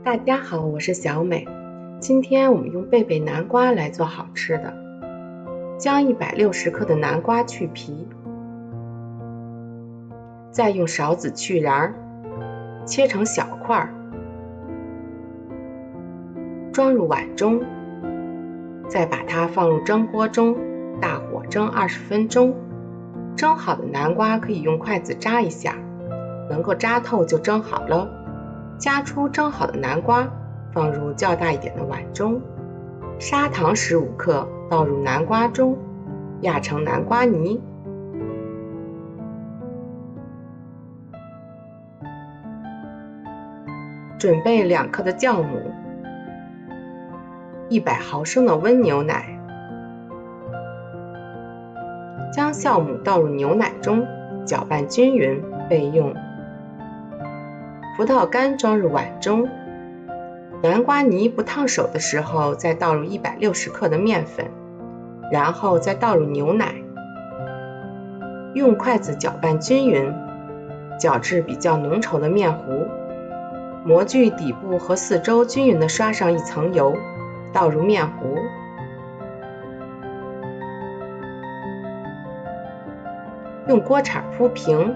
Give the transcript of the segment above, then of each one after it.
大家好，我是小美。今天我们用贝贝南瓜来做好吃的。将160克的南瓜去皮，再用勺子去瓤，切成小块，装入碗中，再把它放入蒸锅中，大火蒸20分钟。蒸好的南瓜可以用筷子扎一下，能够扎透就蒸好了。夹出蒸好的南瓜，放入较大一点的碗中，砂糖15克倒入南瓜中，压成南瓜泥。准备2克的酵母，100毫升的温牛奶，将酵母倒入牛奶中，搅拌均匀，备用。葡萄干装入碗中，南瓜泥不烫手的时候，再倒入160克的面粉，然后再倒入牛奶，用筷子搅拌均匀，搅至比较浓稠的面糊。模具底部和四周均匀地刷上一层油，倒入面糊，用锅铲铺平，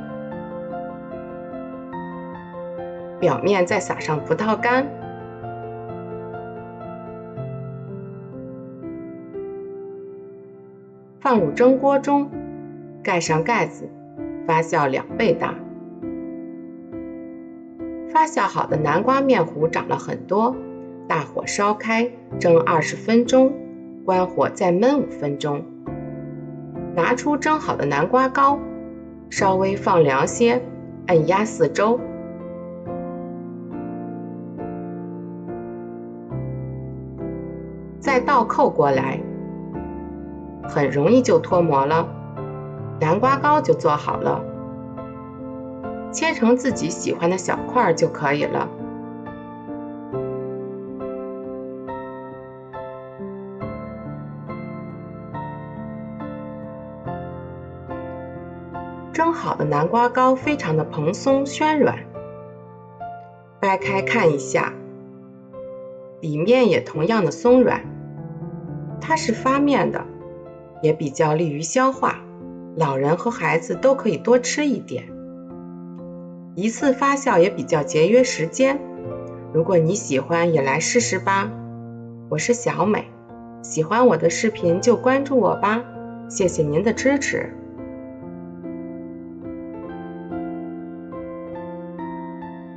表面再撒上葡萄干，放入蒸锅中，盖上盖子，发酵2倍大。发酵好的南瓜面糊长了很多，大火烧开，蒸20分钟，关火再焖5分钟。拿出蒸好的南瓜糕，稍微放凉些，按压四周。再倒扣过来，很容易就脱模了，南瓜糕就做好了。切成自己喜欢的小块就可以了。蒸好的南瓜糕非常的蓬松暄软，掰开看一下，里面也同样的松软。它是发面的，也比较利于消化，老人和孩子都可以多吃一点。一次发酵也比较节约时间，如果你喜欢也来试试吧。我是小美，喜欢我的视频就关注我吧，谢谢您的支持。